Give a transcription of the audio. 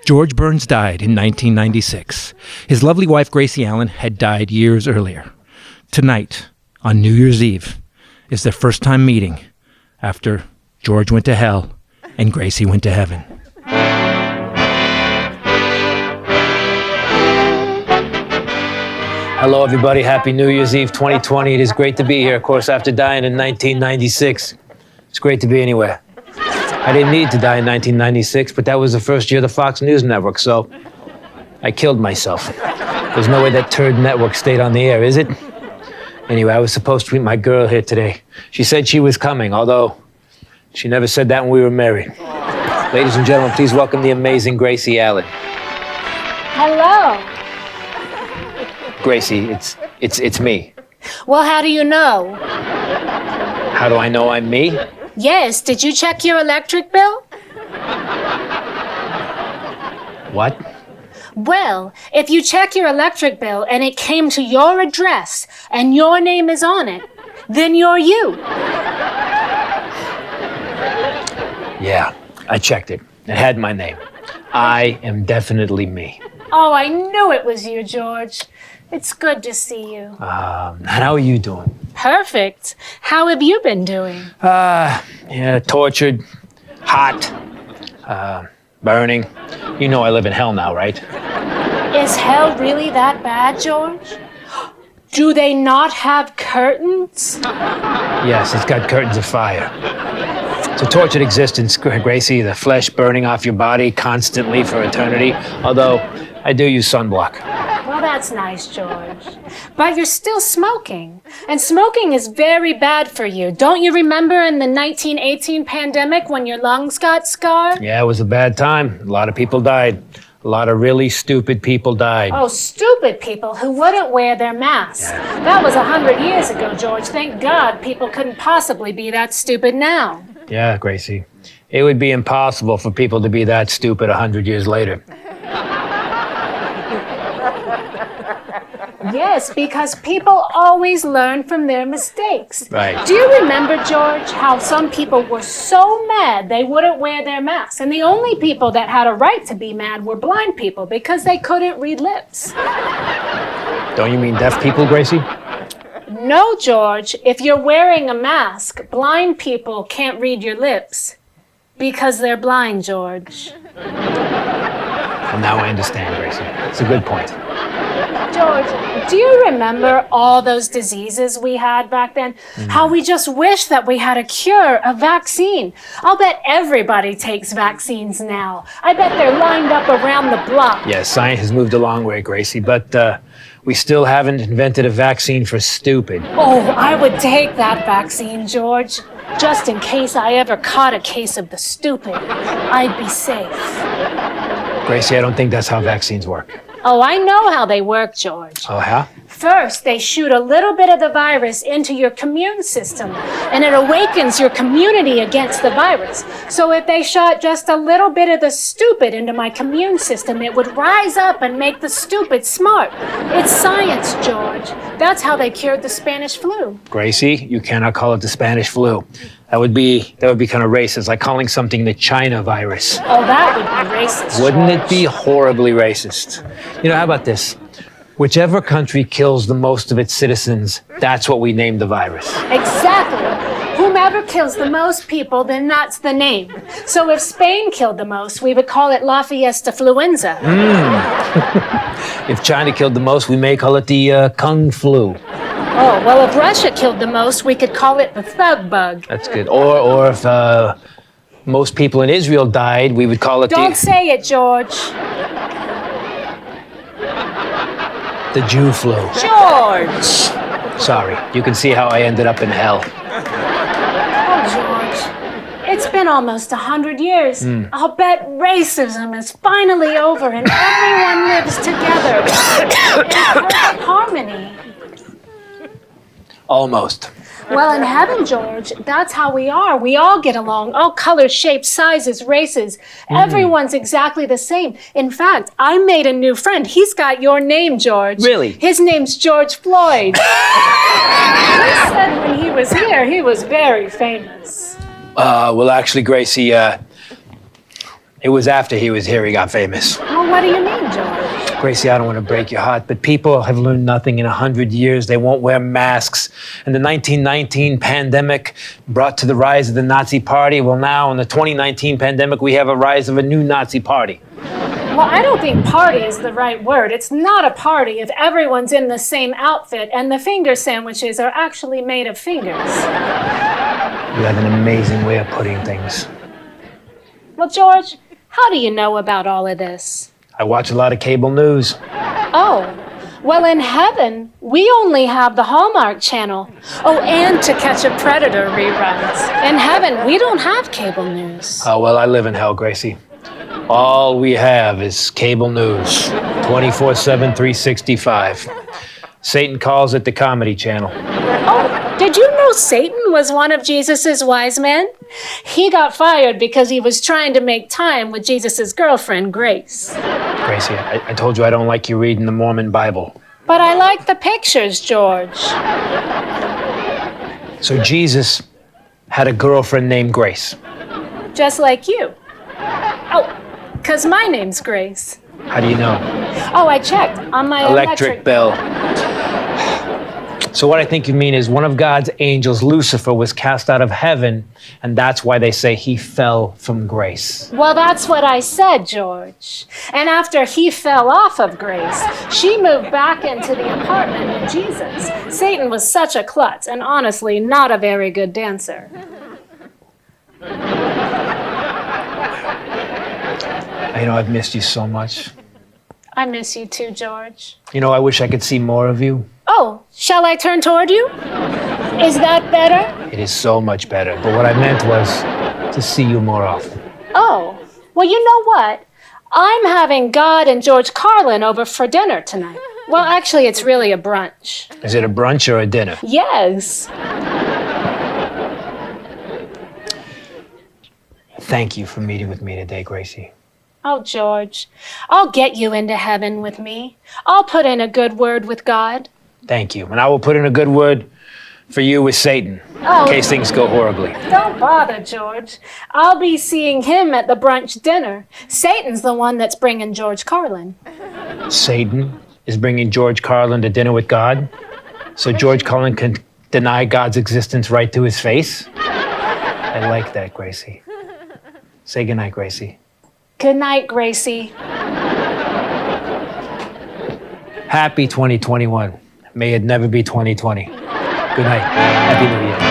George Burns died in 1996. His lovely wife, Gracie Allen, had died years earlier. Tonight, on New Year's Eve, is their first time meeting after George went to hell and Gracie went to heaven. Hello, everybody. Happy New Year's Eve 2020. It is great to be here, of course, after dying in 1996. It's great to be anywhere. I didn't need to die in 1996, but that was the first year of the Fox News Network, so I killed myself. There's no way that turd network stayed on the air, is it? Anyway, I was supposed to meet my girl here today. She said she was coming, although she never said that when we were married. Ladies and gentlemen, please welcome the amazing Gracie Allen. Hello. Gracie, it's me. Well, how do you know? How do I know I'm me? Yes, did you check your electric bill? What? Well, if you check your electric bill and it came to your address and your name is on it, then you're you. Yeah, I checked it. It had my name. I am definitely me. Oh, I knew it was you, George. It's good to see you. How are you doing? Perfect. How have you been doing? Yeah, tortured, hot, burning. You know I live in hell now, right? Is hell really that bad, George? Do they not have curtains? Yes, it's got curtains of fire. It's a tortured existence, Gracie, the flesh burning off your body constantly for eternity, although I do use sunblock. Well, that's nice, George. But you're still smoking. And smoking is very bad for you. Don't you remember in the 1918 pandemic when your lungs got scarred? Yeah, it was a bad time. A lot of people died. A lot of really stupid people died. Oh, stupid people who wouldn't wear their masks. Yeah. That was 100 years ago, George. Thank God people couldn't possibly be that stupid now. Yeah, Gracie. It would be impossible for people to be that stupid 100 years later. Yes, because people always learn from their mistakes. Right. Do you remember, George, how some people were so mad they wouldn't wear their masks? And the only people that had a right to be mad were blind people because they couldn't read lips. Don't you mean deaf people, Gracie? No, George. If you're wearing a mask, blind people can't read your lips because they're blind, George. Well, now I understand, Gracie. It's a good point. George, do you remember all those diseases we had back then? How we just wish that we had a cure, a vaccine. I'll bet everybody takes vaccines now. I bet they're lined up around the block. Yes, science has moved a long way, Gracie, but we still haven't invented a vaccine for stupid. Oh, I would take that vaccine, George. Just in case I ever caught a case of the stupid, I'd be safe. Gracie, I don't think that's how vaccines work. Oh, I know how they work, George. Oh, how? First, they shoot a little bit of the virus into your immune system, and it awakens your immunity against the virus. So if they shot just a little bit of the stupid into my immune system, it would rise up and make the stupid smart. It's science, George. That's how they cured the Spanish flu. Gracie, you cannot call it the Spanish flu. That would be kind of racist, like calling something the China virus. Oh, that would be racist, Wouldn't George. it be horribly racist? You know, how about this? Whichever country kills the most of its citizens, that's what we name the virus. Exactly. Whomever kills the most people, then that's the name. So if Spain killed the most, we would call it La Fiesta-fluenza. If China killed the most, we may call it the Kung Flu. Oh, well, if Russia killed the most, we could call it the thug bug. That's good. Or if most people in Israel died, we would call it Don't say it, George. the Jew flu. George! Sorry, you can see how I ended up in hell. Oh, George. It's been almost 100 years. I'll bet racism is finally over and everyone lives together in perfect harmony. Almost. Well, in heaven, George, that's how we are. We all get along. All colors, shapes, sizes, races. Everyone's exactly the same. In fact, I made a new friend. He's got your name, George. Really? His name's George Floyd. He said when he was here, he was very famous. Well, actually, Gracie, it was after he was here he got famous. Well, what do you mean, George? Gracie, I don't want to break your heart, but people have learned nothing in 100 years. They won't wear masks. And the 1919 pandemic brought to the rise of the Nazi Party. Well, now in the 2019 pandemic, we have a rise of a new Nazi Party. Well, I don't think party is the right word. It's not a party if everyone's in the same outfit and the finger sandwiches are actually made of fingers. You have an amazing way of putting things. Well, George, how do you know about all of this? I watch a lot of cable news. Oh, well, in heaven, we only have the Hallmark Channel. Oh, and To Catch a Predator reruns. In heaven, we don't have cable news. Oh, well, I live in hell, Gracie. All we have is cable news, 24/7, 365. Satan calls it the Comedy Channel. Oh, did you know Satan was one of Jesus's wise men? He got fired because he was trying to make time with Jesus's girlfriend, Grace. Gracie, I told you I don't like you reading the Mormon Bible. But I like the pictures, George. So Jesus had a girlfriend named Grace. Just like you. Oh, because my name's Grace. How do you know? Oh, I checked on my Electric bell. So what I think you mean is one of God's angels, Lucifer, was cast out of heaven, and that's why they say he fell from grace. Well, that's what I said, George. And after he fell off of Grace, she moved back into the apartment with Jesus. Satan was such a klutz and honestly not a very good dancer. You know, I've missed you so much. I miss you too, George. You know, I wish I could see more of you. Oh, shall I turn toward you? Is that better? It is so much better. But what I meant was to see you more often. Oh, well, you know what? I'm having God and George Carlin over for dinner tonight. Well, actually, it's really a brunch. Is it a brunch or a dinner? Yes. Thank you for meeting with me today, Gracie. Oh, George, I'll get you into heaven with me. I'll put in a good word with God. Thank you. And I will put in a good word for you with Satan, Oh. in case things go horribly. Don't bother, George. I'll be seeing him at the brunch dinner. Satan's the one that's bringing George Carlin. Satan is bringing George Carlin to dinner with God, so George Carlin can deny God's existence right to his face? I like that, Gracie. Say goodnight, Gracie. Good night, Gracie. Happy 2021. May it never be 2020. Good night. Happy New Year.